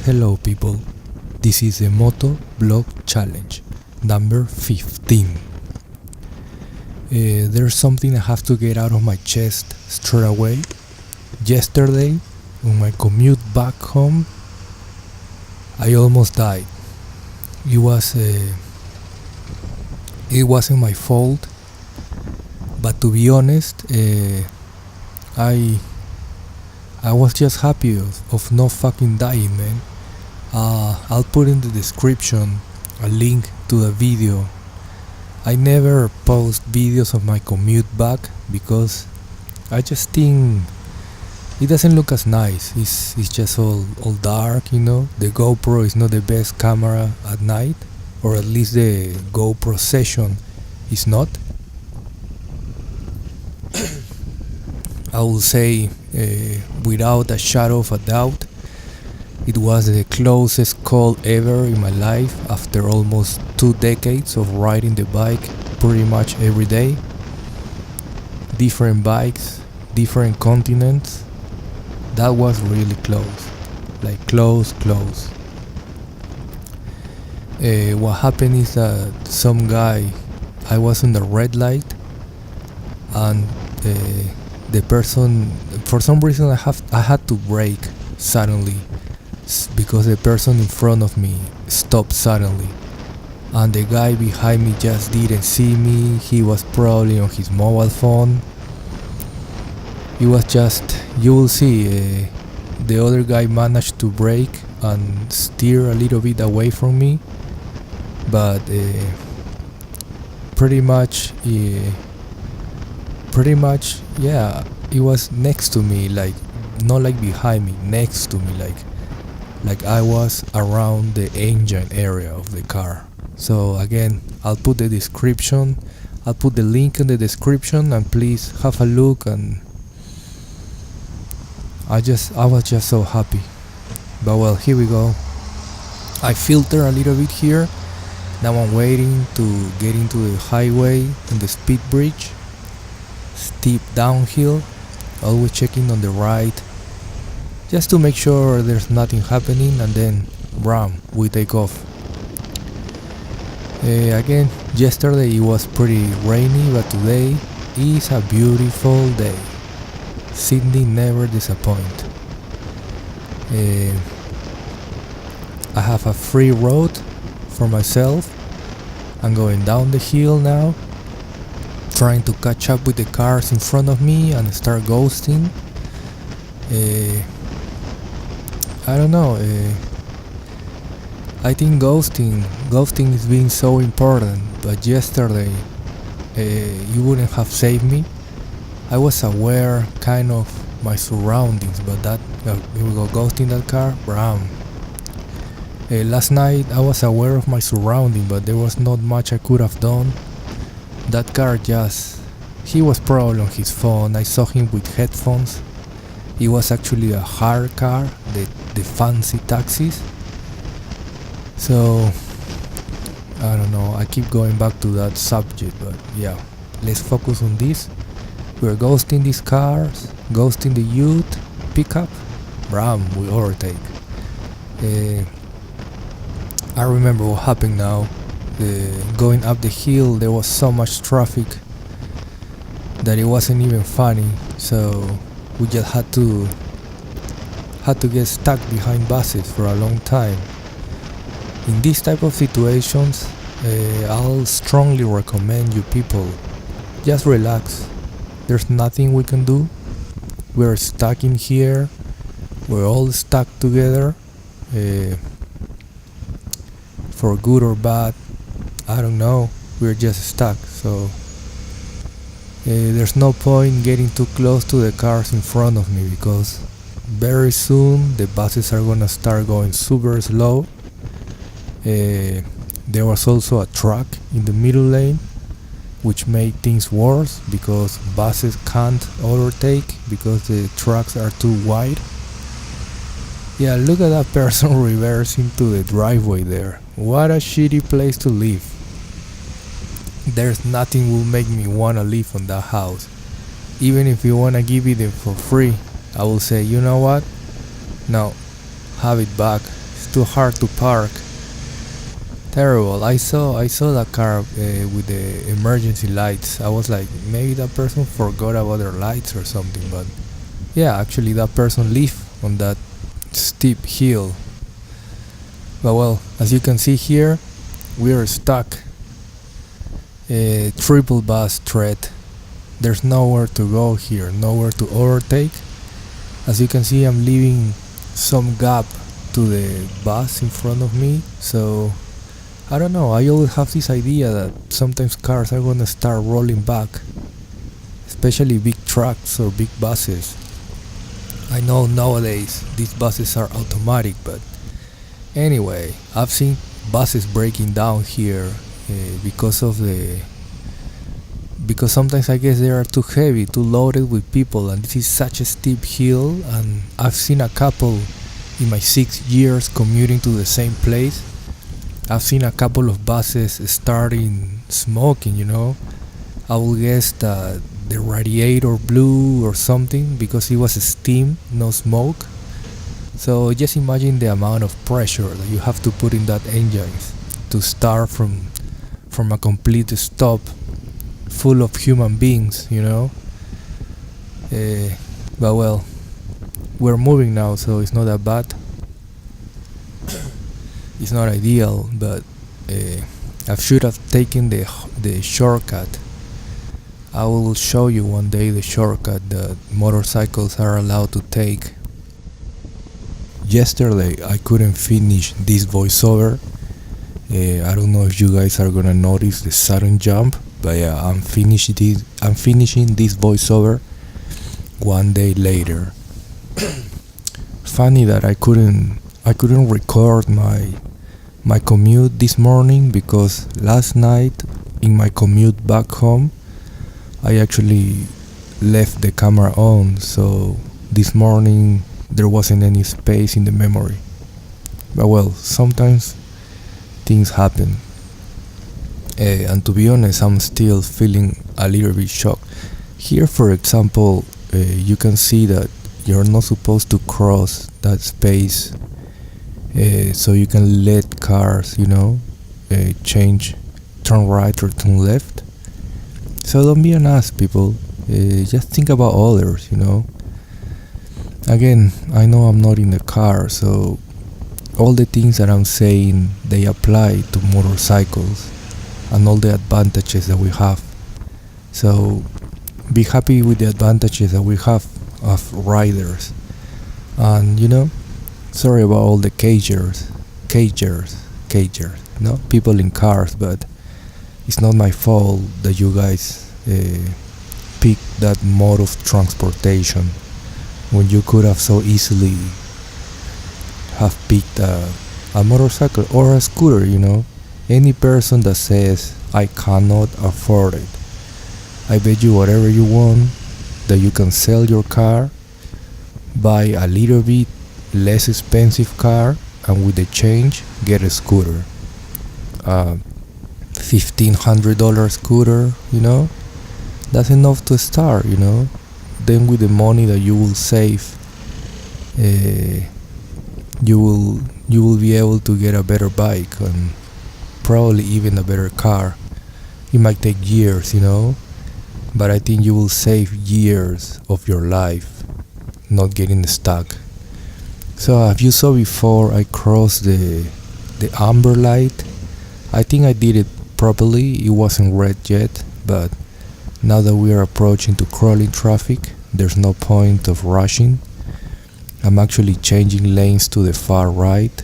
Hello people, this is the Moto Blog Challenge number 15. There's something I have to get out of my chest straight away. Yesterday, on my commute back home, I almost died. It wasn't my fault, but to be honest, I was just happy of not fucking dying, man. I'll put in the description a link to the video. I never post videos of my commute back because I just think it doesn't look as nice. It's just all dark, you know. The GoPro is not the best camera at night, or at least the GoPro session is not. I will say without a shadow of a doubt, it was the closest call ever in my life after almost 2 decades of riding the bike pretty much every day. Different bikes, different continents. That was really close, like close. What happened is that some guy, I was on the red light, and the person, for some reason I had to brake suddenly because the person in front of me stopped suddenly, and the guy behind me just didn't see me. He was probably on his mobile phone. It was just, you will see, the other guy managed to brake and steer a little bit away from me, but pretty much, yeah, it was next to me, like not like behind me, next to me, like I was around the engine area of the car. So again, I'll put the link in the description, and please have a look. And I was just so happy. But well, here we go. I filter a little bit here. Now I'm waiting to get into the highway in the speed bridge. Steep downhill, always checking on the right, just to make sure there's nothing happening, and then bam, we take off. Again, yesterday it was pretty rainy, but today is a beautiful day. Sydney never disappoint. I have a free road for myself. I'm going down the hill now, trying to catch up with the cars in front of me and start ghosting. I don't know, I think ghosting is being so important, but yesterday you wouldn't have saved me. I was aware kind of my surroundings, but that, here we go, ghosting that car, bam. Last night I was aware of my surrounding, but there was not much I could have done. That car he was probably on his phone. I saw him with headphones. It was actually a hard car, the fancy taxis. So I don't know, I keep going back to that subject, but yeah, let's focus on this. We're ghosting these cars, ghosting the youth pickup. Bram, we overtake. I remember what happened now. Going up the hill, there was so much traffic that it wasn't even funny. So we just had to get stuck behind buses for a long time. In these type of situations, I'll strongly recommend you people, just relax. There's nothing we can do. We're stuck in here. We're all stuck together, for good or bad. I don't know. We're just stuck. So there's no point getting too close to the cars in front of me, because very soon the buses are gonna start going super slow. There was also a truck in the middle lane, which made things worse because buses can't overtake because the trucks are too wide. Yeah, look at that person reversing to the driveway there. What a shitty place to live. There's nothing will make me wanna live on that house. Even if you wanna give it for free, I will say, you know what? No, have it back. too hard to park. Terrible. I saw that car with the emergency lights. I was like, maybe that person forgot about their lights or something. But yeah, actually that person lived on that steep hill. But well, as you can see here, we are stuck. A triple bus threat. There's nowhere to go here, nowhere to overtake. As you can see, I'm leaving some gap to the bus in front of me, so I don't know, I always have this idea that sometimes cars are gonna start rolling back, especially big trucks or big buses. I know nowadays these buses are automatic, but anyway, I've seen buses breaking down here because sometimes I guess they are too heavy, too loaded with people, and this is such a steep hill, and I've seen a couple in my 6 years commuting to the same place. I've seen a couple of buses starting smoking, I would guess that the radiator blew or something because it was steam, no smoke. So just imagine the amount of pressure that you have to put in that engine to start from a complete stop full of human beings, But well, we're moving now, so it's not that bad. It's not ideal, but I should have taken the shortcut. I will show you one day the shortcut that motorcycles are allowed to take. Yesterday I couldn't finish this voiceover. I don't know if you guys are gonna notice the sudden jump, but yeah, I'm finishing this voiceover one day later. Funny that I couldn't record my commute this morning because last night in my commute back home I actually left the camera on, so this morning there wasn't any space in the memory. But well, sometimes things happen. And to be honest, I'm still feeling a little bit shocked. Here, for example, you can see that you're not supposed to cross that space, so you can let cars, change, turn right or turn left. So don't be an ass, people. Just think about others, Again, I know I'm not in the car, so all the things that I'm saying, they apply to motorcycles and all the advantages that we have. So be happy with the advantages that we have of riders. And sorry about all the cagers, people in cars, but it's not my fault that you guys picked that mode of transportation when you could have so easily have picked a motorcycle or a scooter. Any person that says I cannot afford it, I bet you whatever you want that you can sell your car, buy a little bit less expensive car, and with the change get a scooter, $1,500 scooter, that's enough to start. Then with the money that you will save, you will be able to get a better bike and probably even a better car. It might take years, but I think you will save years of your life not getting stuck. So as you saw before, I crossed the amber light. I think I did it properly. It wasn't red yet, but now that we are approaching to crawling traffic, there's no point of rushing. I'm actually changing lanes to the far right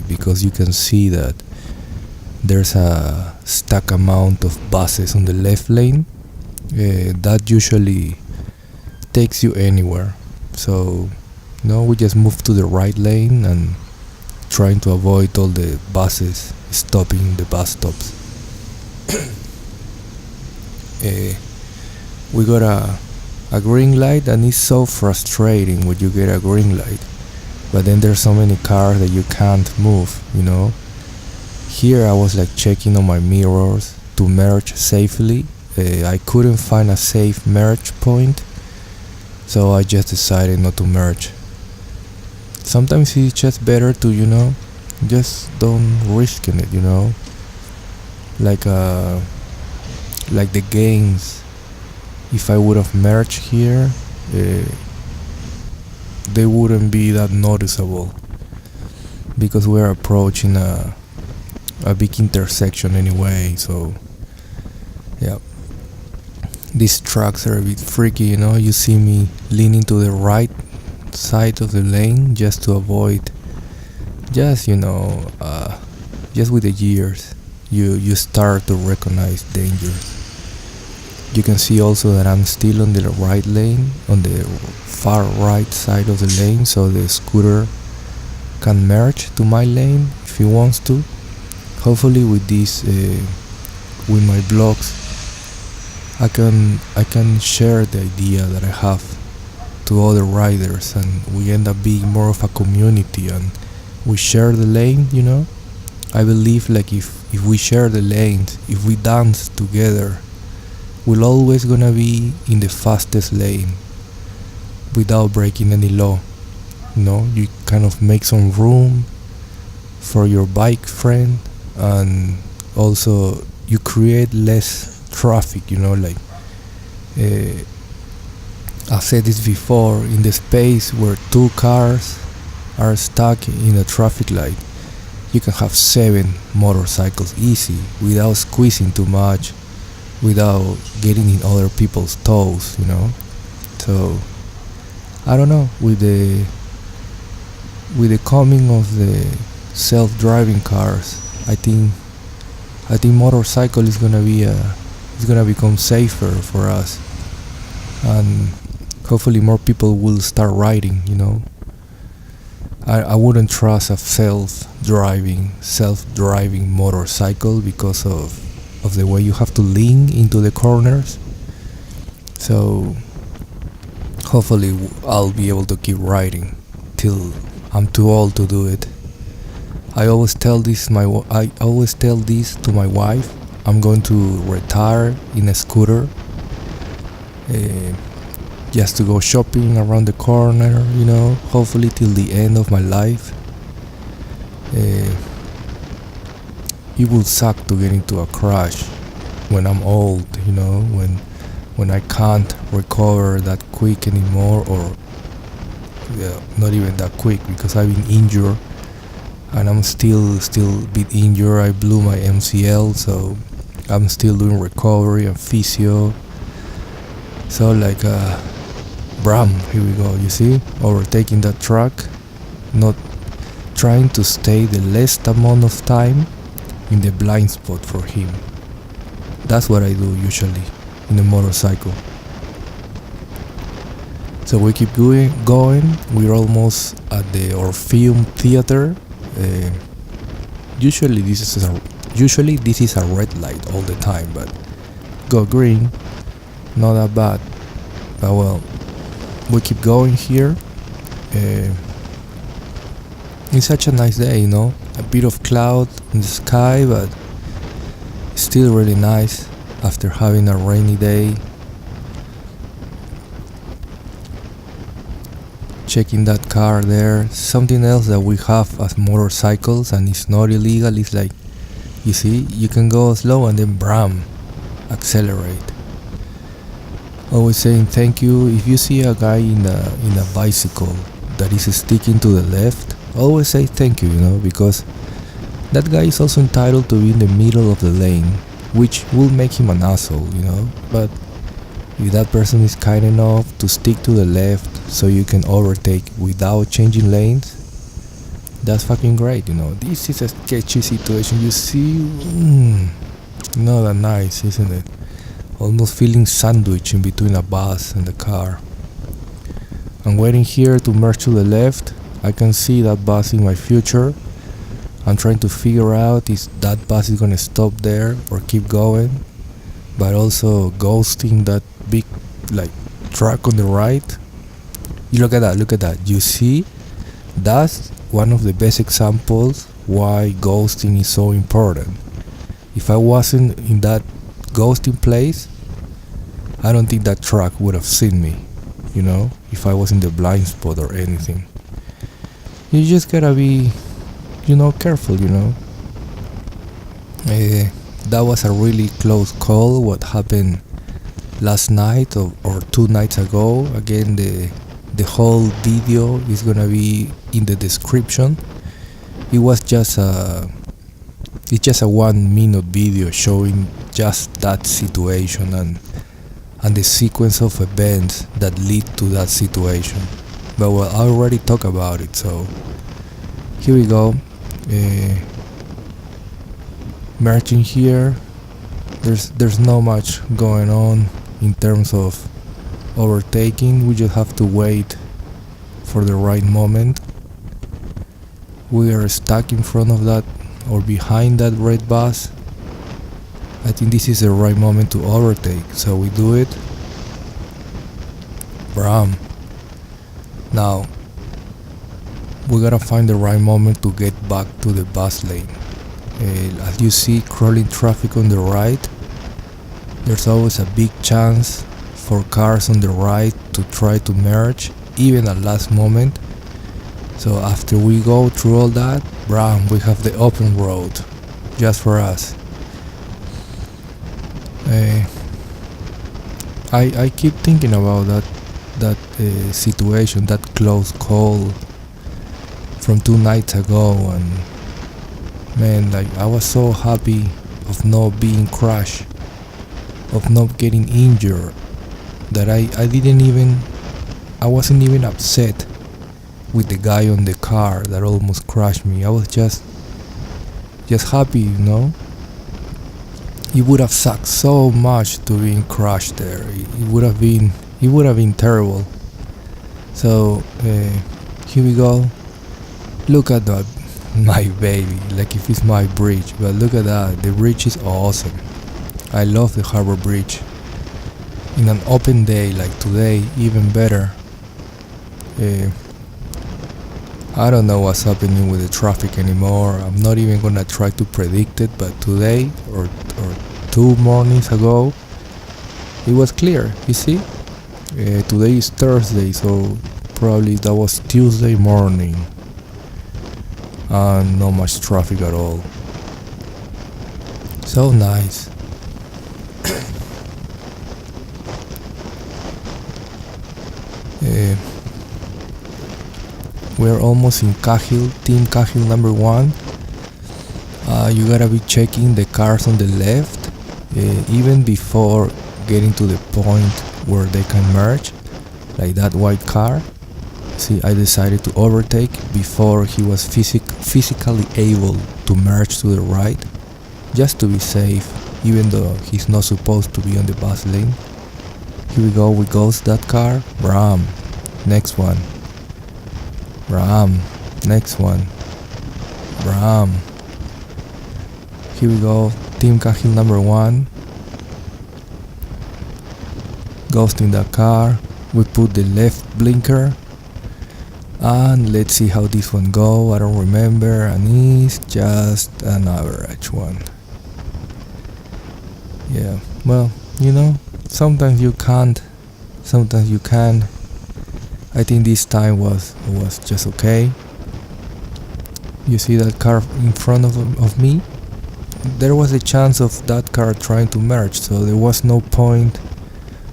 because you can see that there's a stack amount of buses on the left lane. That usually takes you anywhere. So we just move to the right lane and trying to avoid all the buses stopping in the bus stops. We got a green light, and it's so frustrating when you get a green light, but then there's so many cars that you can't move. Here I was like checking on my mirrors to merge safely. I couldn't find a safe merge point, so I just decided not to merge. sometimes it's just better to, just don't risk in it, like like the gains. If I would have merged here, uh, they wouldn't be that noticeable because we're approaching a big intersection anyway. So yeah, these trucks are a bit freaky, you see me leaning to the right side of the lane just to avoid, just just with the years you start to recognize dangers. You can see also that I'm still on the right lane, on the far right side of the lane, so the scooter can merge to my lane if he wants to. Hopefully with this, with my blogs, I can share the idea that I have to other riders, and we end up being more of a community, and we share the lane. I believe like if we share the lanes, if we dance together, we're always gonna be in the fastest lane without breaking any law. You kind of make some room for your bike friend, and also you create less traffic. Like I said this before, in the space where two cars are stuck in a traffic light, you can have 7 motorcycles easy without squeezing too much, without getting in other people's toes. So I don't know, with the coming of the self-driving cars, I think motorcycle is gonna become safer for us, and hopefully more people will start riding. I wouldn't trust a self-driving motorcycle because of the way you have to lean into the corners. So hopefully I'll be able to keep riding till I'm too old to do it. I always tell this to my wife. I'm going to retire in a scooter, just to go shopping around the corner, hopefully till the end of my life. It will suck to get into a crash when I'm old, when I can't recover that quick anymore, or not even that quick, because I've been injured and I'm still a bit injured. I blew my MCL, so I'm still doing recovery and physio. So like Bram, here we go, you see, overtaking that truck, not trying to stay the least amount of time in the blind spot for him. That's what I do usually in a motorcycle. So we keep going. We're almost at the Orpheum Theater. Usually this is a red light all the time, but go green, not that bad. But well, we keep going here. It's such a nice day, a bit of cloud in the sky, but still really nice after having a rainy day. Checking that car there. Something else that we have as motorcycles, and it's not illegal, is like, you see, you can go slow and then bram, accelerate. Always saying thank you. If you see a guy in a bicycle that is sticking to the left, always say thank you, because that guy is also entitled to be in the middle of the lane, which will make him an asshole, but if that person is kind enough to stick to the left so you can overtake without changing lanes, that's fucking great. This is a sketchy situation, you see. Not that nice, isn't it? Almost feeling sandwiched in between a bus and the car. I'm waiting here to merge to the left. I can see that bus in my future. I'm trying to figure out if that bus is gonna stop there or keep going, but also ghosting that big truck on the right. You look at that. You see, that's one of the best examples why ghosting is so important. If I wasn't in that ghosting place, I don't think that truck would have seen me, if I was in the blind spot or anything. you just gotta be, careful. That was a really close call. What happened last night or 2 nights ago? Again, the whole video is gonna be in the description. It was just it's just a 1 minute video showing just that situation and the sequence of events that lead to that situation. But well, I already talked about it, so here we go. Merging here, there's not much going on in terms of overtaking. We just have to wait for the right moment. We are stuck in front of that or behind that red bus. I think this is the right moment to overtake, so we do it. Bram. Now we gotta find the right moment to get back to the bus lane. As you see, crawling traffic on the right, there's always a big chance for cars on the right to try to merge, even at last moment. So after we go through all that, bam, we have the open road just for us. I keep thinking about that situation, that close call from 2 nights ago, and man, like I was so happy of not being crushed, of not getting injured, that I wasn't even upset with the guy on the car that almost crushed me. I was just happy, It would have sucked so much to being crushed there. It would have been terrible. So here we go. Look at that, my baby, like if it's my bridge. But look at that, the bridge is awesome. I love the harbor bridge. In an open day like today, even better. I don't know what's happening with the traffic anymore. I'm not even gonna try to predict it, but today or 2 mornings ago it was clear, you see. Today is Thursday, so probably that was Tuesday morning and not much traffic at all. So nice. We're almost in Cahill, Team Cahill number 1. You gotta be checking the cars on the left, even before getting to the point where they can merge, like that white car. See, I decided to overtake before he was physically able to merge to the right, just to be safe, even though he's not supposed to be on the bus lane. Here we go, we ghost that car. Bram, next one. Bram, next one. Bram. Here we go, Team Cahill number 1. Ghosting the car. We put the left blinker. And let's see how this one go. I don't remember, and it's just an average one. Yeah, well, sometimes you can't, sometimes you can. I think this time was just okay. You see that car in front of me? There was a chance of that car trying to merge, so there was no point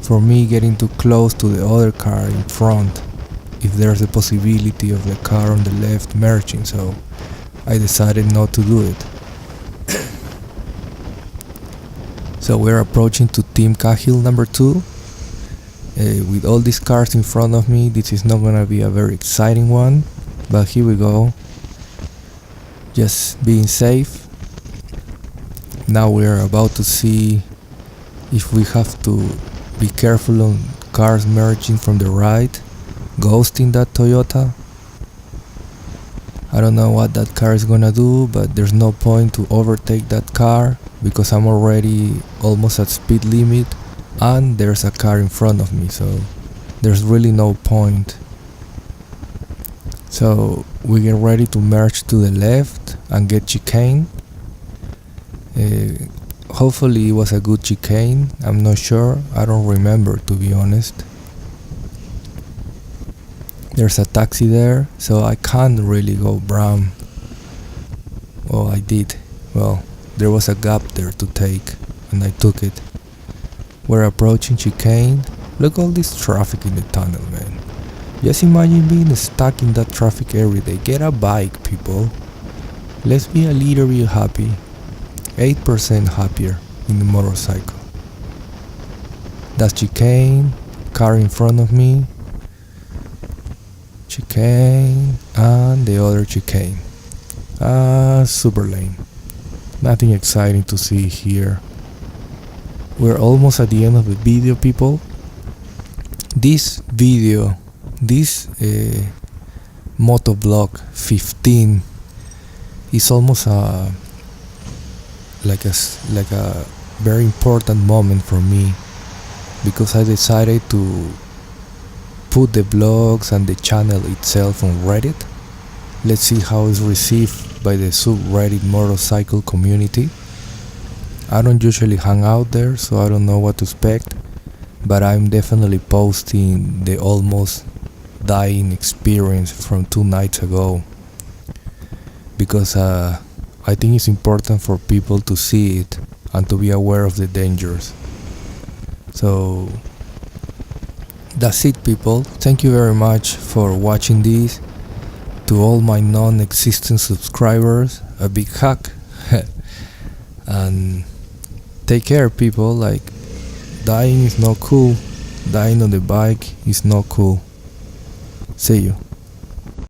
for me getting too close to the other car in front if there's a possibility of the car on the left merging, so I decided not to do it. So we're approaching to Team Cahill number 2. With all these cars in front of me, this is not gonna be a very exciting one, but here we go. Just being safe. Now we're about to see if we have to be careful on cars merging from the right, ghosting that Toyota. I don't know what that car is gonna do, but there's no point to overtake that car because I'm already almost at speed limit and there's a car in front of me, so there's really no point. So we get ready to merge to the left and get chicane. Hopefully it was a good chicane, I'm not sure, I don't remember, to be honest. There's a taxi there, so I can't really go brown. Well, I did. Well, there was a gap there to take, and I took it. We're approaching chicane. Look all this traffic in the tunnel, man. Just imagine being stuck in that traffic every day. Get a bike, people. Let's be a little bit happy. 8% happier in the motorcycle. That's chicane, car in front of me, chicane, and the other chicane. Super lame. Nothing exciting to see here. We're almost at the end of the video, people. This video, this Moto vlog 15 is almost like a very important moment for me, because I decided to put the vlogs and the channel itself on Reddit. Let's see how it's received by the subreddit motorcycle community. I don't usually hang out there, so I don't know what to expect, but I'm definitely posting the almost dying experience from 2 nights ago, because I think it's important for people to see it and to be aware of the dangers. So that's it, people. Thank you very much for watching this. To all my non-existent subscribers, a big hug. And take care, people. Like, dying is not cool. Dying on the bike is not cool. See you.